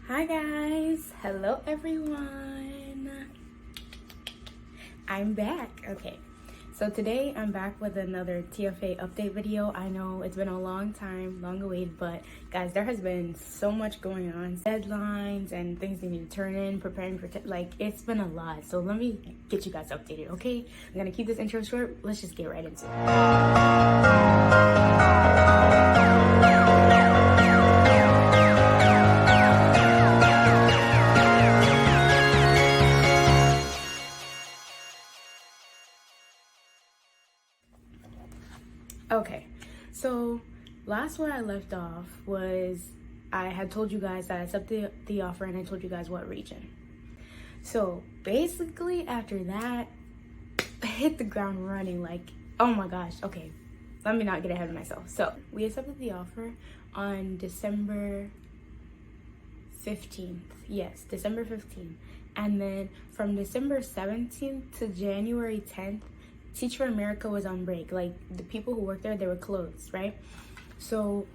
Hi guys, hello everyone. I'm back. Okay, so today I'm back with another TFA update video. I know it's been a long time, long awaited, but guys, there has been so much going on, deadlines and things they need to turn in, preparing for it's been a lot. So let me get you guys updated, okay? I'm gonna keep this intro short. Let's just get right into it. Okay, so last where I left off was I had told you guys that I accepted the offer and I told you guys what region. So basically after that, I hit the ground running like, oh my gosh, okay, let me not get ahead of myself. So we accepted the offer on December 15th. Yes, December 15th. And then from December 17th to January 10th, Teach for America was on break. Like the people who worked there, they were closed, right? So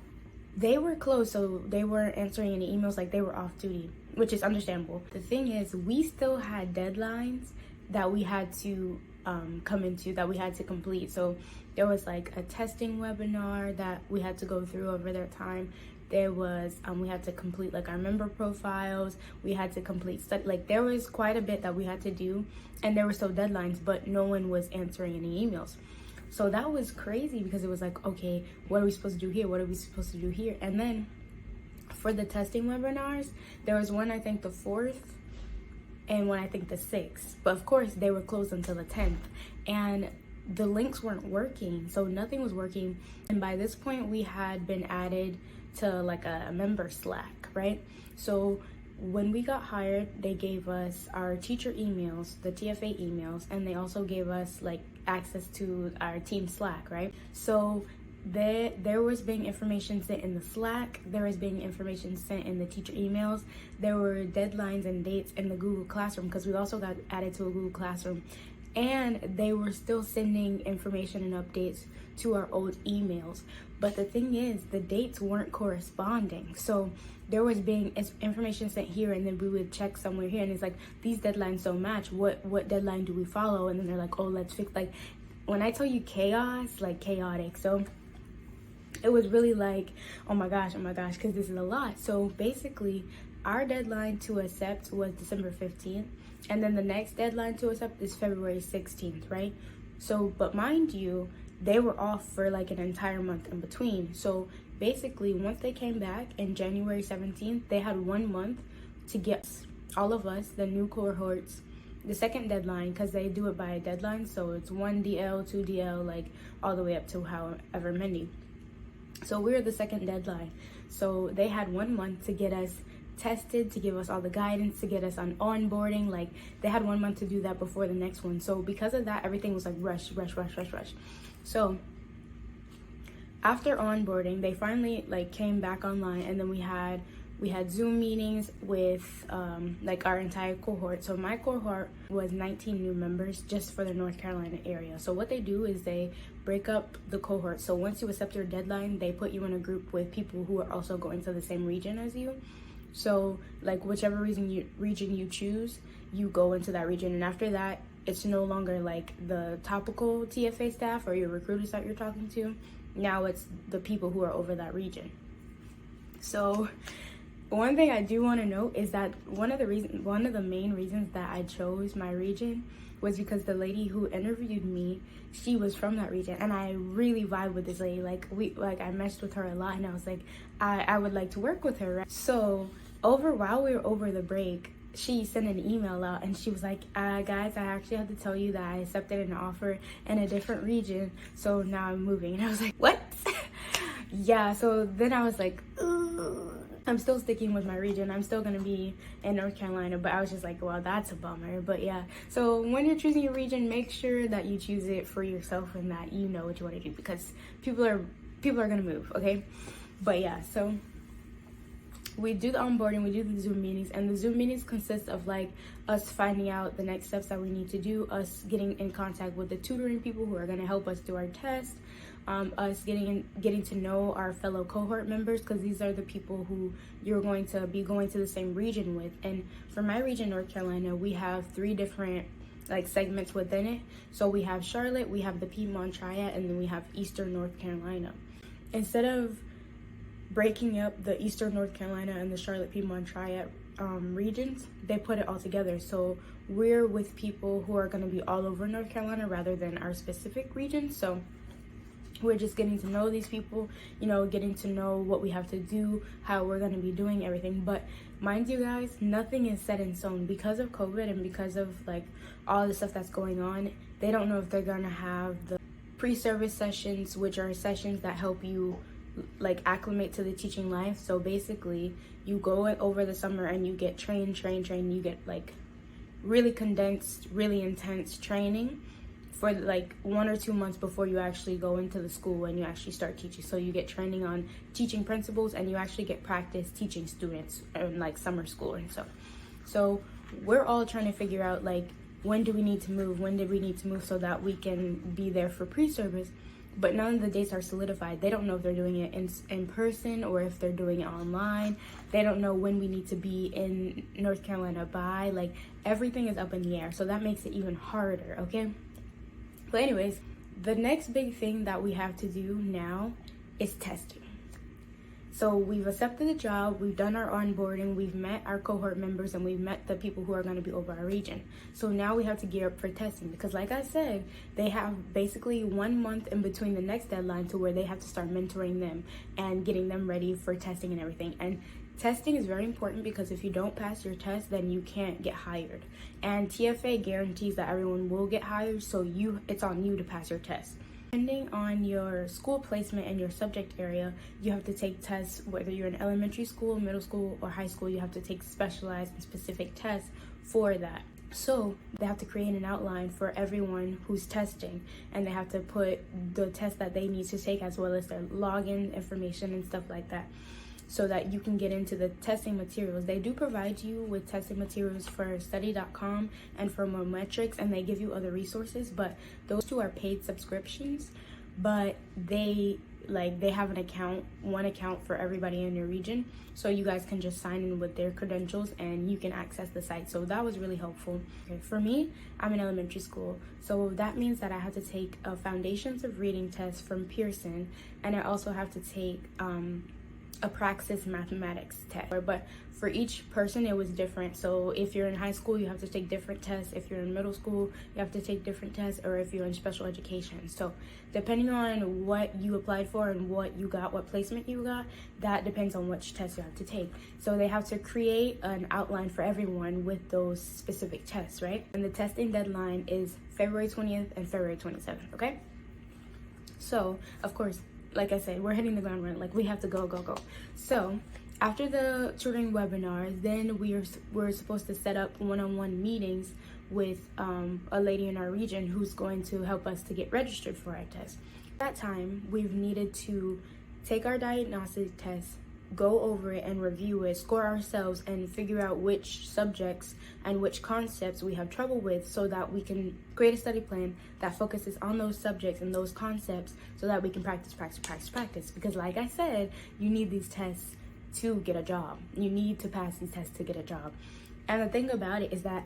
they were closed, so they weren't answering any emails, like they were off duty, which is understandable. The thing is, we still had deadlines that we had to come into, that we had to complete. So there was like a testing webinar that we had to go through over that time. There was we had to complete like our member profiles, we had to complete stuff, like there was quite a bit that we had to do, and there were still deadlines, but no one was answering any emails. So that was crazy because it was like, okay, what are we supposed to do here, what are we supposed to do here? And then for the testing webinars, there was one I think the 4th and one I think the 6th, but of course they were closed until the 10th, and the links weren't working, so nothing was working. And by this point we had been added to like a member Slack, right? So when we got hired, they gave us our teacher emails, the TFA emails, and they also gave us like access to our team Slack, right? So there was being information sent in the Slack, there was being information sent in the teacher emails, there were deadlines and dates in the Google Classroom, because we also got added to a Google Classroom, and they were still sending information and updates to our old emails. But the thing is, the dates weren't corresponding. So there was being information sent here, and then we would check somewhere here, and it's like, these deadlines don't match. What deadline do we follow? And then they're like, oh, let's fix, like, when I tell you chaos, like chaotic. So it was really like, oh my gosh, because this is a lot. So basically, our deadline to accept was December 15th. And then the next deadline to accept is February 16th, right? So, but mind you, they were off for like an entire month in between. So basically, once they came back in January 17th, they had 1 month to get all of us, the new cohorts, the second deadline, because they do it by a deadline. So it's 1 DL, 2 DL, like all the way up to however many. So we're the second deadline. So they had 1 month to get us tested, to give us all the guidance, to get us on onboarding. Like they had 1 month to do that before the next one. So because of that, everything was like rush. So after onboarding, they finally like came back online, and then we had Zoom meetings with like our entire cohort. So my cohort was 19 new members just for the North Carolina area. So what they do is they break up the cohort. So once you accept your deadline, they put you in a group with people who are also going to the same region as you. So like whichever region you choose, you go into that region, and after that, it's no longer like the topical TFA staff or your recruiters that you're talking to. Now it's the people who are over that region. So one thing I do want to note is that one of the main reasons that I chose my region was because the lady who interviewed me, she was from that region, and I really vibe with this lady. Like I meshed with her a lot, and I was like, I would like to work with her, right? So while we were over the break, she sent an email out, and she was like, guys, I actually have to tell you that I accepted an offer in a different region, so now I'm moving. And I was like, what? Yeah, so then I was like, ugh. I'm still sticking with my region. I'm still gonna be in North Carolina, but I was just like, well, that's a bummer. But yeah, so when you're choosing your region, make sure that you choose it for yourself and that you know what you want to do, because people are gonna move, okay? But yeah, so we do the onboarding, we do the Zoom meetings, and the Zoom meetings consist of like us finding out the next steps that we need to do, us getting in contact with the tutoring people who are going to help us do our test, us getting to know our fellow cohort members, because these are the people who you're going to be going to the same region with. And for my region, North Carolina, we have 3 different like segments within it. So we have Charlotte, we have the Piedmont Triad, and then we have Eastern North Carolina. Instead of breaking up the Eastern North Carolina and the Charlotte Piedmont Triad regions, they put it all together. So we're with people who are going to be all over North Carolina rather than our specific region. So we're just getting to know these people, you know, getting to know what we have to do, how we're going to be doing everything. But mind you guys, nothing is set in stone because of COVID and because of like all the stuff that's going on. They don't know if they're going to have the pre-service sessions, which are sessions that help you like acclimate to the teaching life. So basically you go over the summer and you get trained, you get like really condensed, really intense training for like 1 or 2 months before you actually go into the school and you actually start teaching. So you get training on teaching principles and you actually get practice teaching students in like summer school and stuff. So we're all trying to figure out like, when do we need to move? When did we need to move so that we can be there for pre-service? But none of the dates are solidified. They don't know if they're doing it in person or if they're doing it online. They don't know when we need to be in North Carolina by. Like, everything is up in the air. So that makes it even harder, okay? But anyways, the next big thing that we have to do now is testing. So we've accepted the job, we've done our onboarding, we've met our cohort members, and we've met the people who are going to be over our region. So now we have to gear up for testing, because like I said, they have basically 1 month in between the next deadline to where they have to start mentoring them and getting them ready for testing and everything. And testing is very important, because if you don't pass your test, then you can't get hired. And TFA guarantees that everyone will get hired, so it's on you to pass your test. Depending on your school placement and your subject area, you have to take tests, whether you're in elementary school, middle school, or high school. You have to take specialized and specific tests for that. So they have to create an outline for everyone who's testing, and they have to put the test that they need to take as well as their login information and stuff like that, so that you can get into the testing materials. They do provide you with testing materials for study.com and for more metrics, and they give you other resources, but those 2 are paid subscriptions. But they have one account for everybody in your region, so you guys can just sign in with their credentials and you can access the site. So that was really helpful. Okay, for me, I'm in elementary school, so that means that I have to take a Foundations of Reading test from Pearson, and I also have to take a Praxis mathematics test. But for each person it was different. So if you're in high school, you have to take different tests. If you're in middle school, you have to take different tests, or if you're in special education. So depending on what you applied for and what you got, what placement you got, that depends on which test you have to take. So they have to create an outline for everyone with those specific tests, right? And the testing deadline is February 20th and February 27th, okay? So of course, like I said, we're hitting the ground running. Like, we have to go. So after the tutoring webinars, then we're supposed to set up one-on-one meetings with a lady in our region who's going to help us to get registered for our test. At that time, we've needed to take our diagnostic test, go over it and review it, score ourselves, and figure out which subjects and which concepts we have trouble with, so that we can create a study plan that focuses on those subjects and those concepts, so that we can practice. Because like I said, you need these tests to get a job. You need to pass these tests to get a job. And the thing about it is that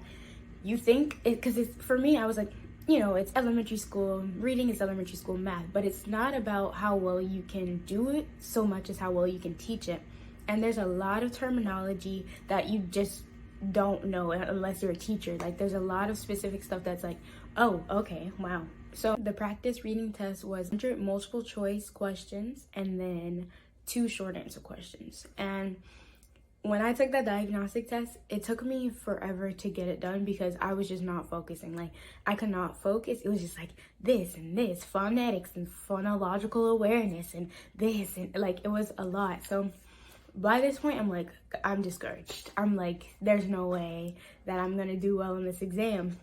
you think it, because it's, for me, I was like, you know, it's elementary school, reading is elementary school math, but it's not about how well you can do it so much as how well you can teach it. And there's a lot of terminology that you just don't know unless you're a teacher. Like, there's a lot of specific stuff that's like, oh, okay, wow. So the practice reading test was 100 multiple choice questions and then 2 short answer questions. And when I took that diagnostic test, it took me forever to get it done, because I was just not focusing. Like, I could not focus. It was just like this and this, phonetics and phonological awareness and this, and like, it was a lot. So by this point, I'm like, I'm discouraged. I'm like, there's no way that I'm gonna do well in this exam.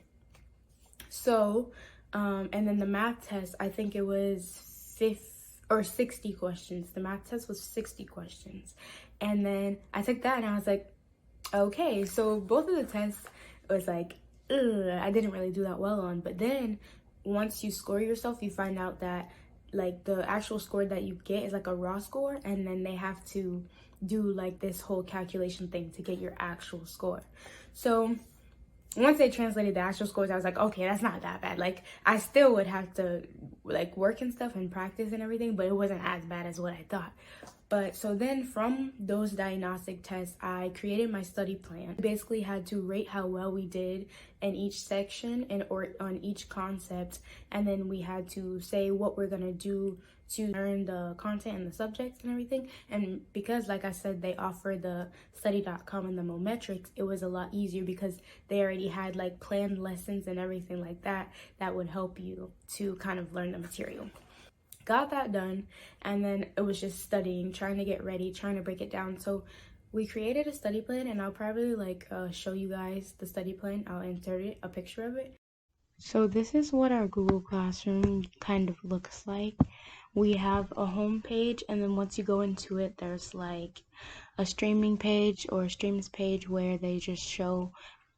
So, and then the math test, I think it was 60 questions. The math test was 60 questions. And then I took that and I was like, okay. So both of the tests was like, I didn't really do that well on. But then once you score yourself, you find out that like the actual score that you get is like a raw score, and then they have to do like this whole calculation thing to get your actual score. So once they translated the actual scores, I was like, okay, that's not that bad. Like, I still would have to like work and stuff and practice and everything, but it wasn't as bad as what I thought. But so then from those diagnostic tests, I created my study plan. I basically had to rate how well we did in each section and or on each concept, and then we had to say what we're gonna do to learn the content and the subjects and everything. And because, like I said, they offer the study.com and the Mometrics, it was a lot easier because they already had like planned lessons and everything like that that would help you to kind of learn the material. Got that done, and then it was just studying, trying to get ready, trying to break it down. So we created a study plan, and I'll probably like show you guys the study plan. I'll insert it, a picture of it. So this is what our Google Classroom kind of looks like. We have a home page, and then once you go into it, there's like a streaming page or a streams page where they just show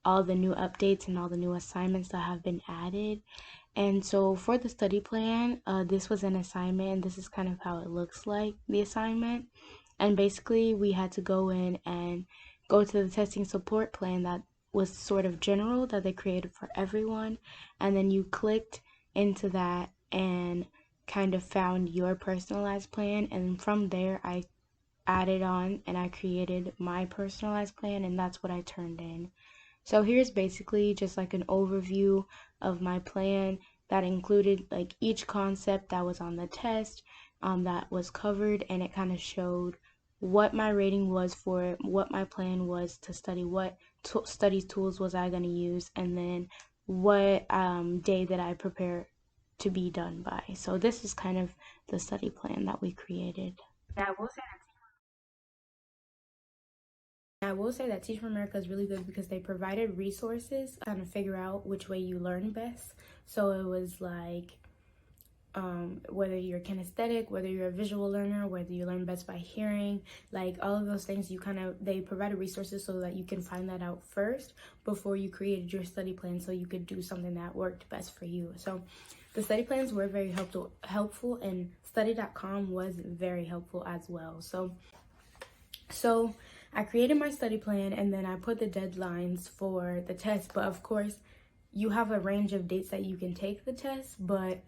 all the new updates and all the new assignments that have been added. And so for the study plan, this was an assignment, and this is kind of how it looks like, the assignment. And basically we had to go in and go to the testing support plan that was sort of general that they created for everyone, and then you clicked into that and kind of found your personalized plan, and from there I added on and I created my personalized plan, and that's what I turned in. So here's basically just like an overview of my plan that included like each concept that was on the test that was covered, and it kind of showed what my rating was for it, what my plan was to study, what study tools was I going to use, and then what day that I prepare to be done by. So this is kind of the study plan that we created. I will say that Teach for America is really good because they provided resources to kind of figure out which way you learn best. So it was like whether you're kinesthetic, whether you're a visual learner, whether you learn best by hearing, like all of those things, they provided resources so that you can find that out first before you created your study plan, so you could do something that worked best for you. So the study plans were very helpful, and study.com was very helpful as well. So I created my study plan, and then I put the deadlines for the test. But of course, you have a range of dates that you can take the test, but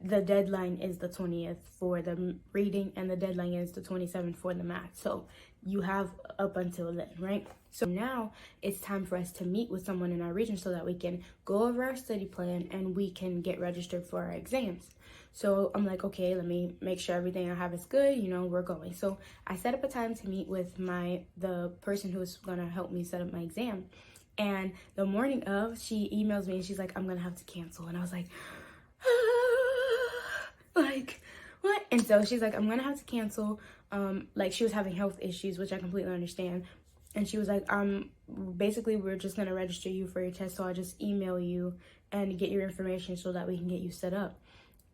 the deadline is the 20th for the reading, and the deadline is the 27th for the math. So you have up until then, right? So now it's time for us to meet with someone in our region so that we can go over our study plan and we can get registered for our exams. So I'm like, okay, let me make sure everything I have is good, we're going. So I set up a time to meet with the person who's gonna help me set up my exam. And the morning of, she emails me and she's like, I'm gonna have to cancel. And I was like, like, what? And so she's like, I'm gonna have to cancel. Like, she was having health issues, which I completely understand. And she was like, basically we're just gonna register you for your test, so I'll just email you and get your information so that we can get you set up.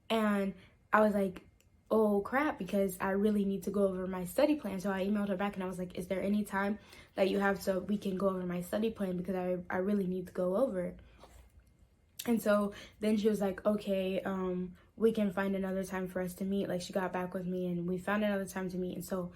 And I was like, oh crap, because I really need to go over my study plan. So I emailed her back and I was like, is there any time that you have so we can go over my study plan, because I really need to go over it. And so then she was like, okay, we can find another time for us to meet. Like, she got back with me and we found another time to meet. And so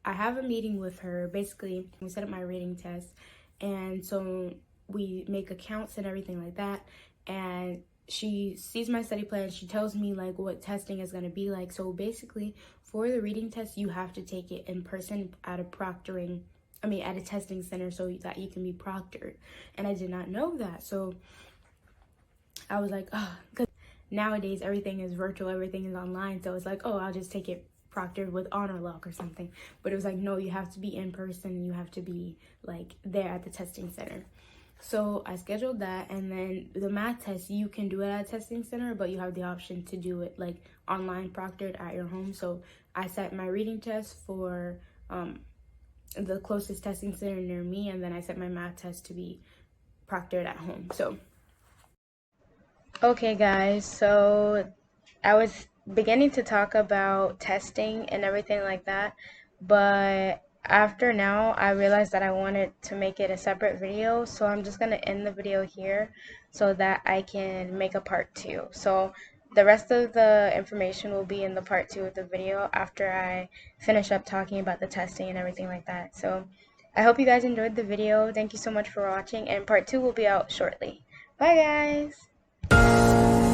I have a meeting with her. Basically, we set up my rating test, and so we make accounts and everything like that. And she sees my study plan. She tells me like what testing is going to be like. So basically, for the reading test, you have to take it in person at a testing center so that you can be proctored. And I did not know that. So I was like, oh, because nowadays everything is virtual, everything is online. So it's like, oh, I'll just take it proctored with honor lock or something. But it was like, no, you have to be in person. You have to be like there at the testing center. So I scheduled that, and then the math test, you can do it at a testing center, but you have the option to do it like online proctored at your home. So I set my reading test for the closest testing center near me, and then I set my math test to be proctored at home. So okay guys, so I was beginning to talk about testing and everything like that, but after now I realized that I wanted to make it a separate video, so I'm just going to end the video here so that I can make a part 2. So the rest of the information will be in the part 2 of the video after I finish up talking about the testing and everything like that. So I hope you guys enjoyed the video. Thank you so much for watching, and part 2 will be out shortly. Bye guys!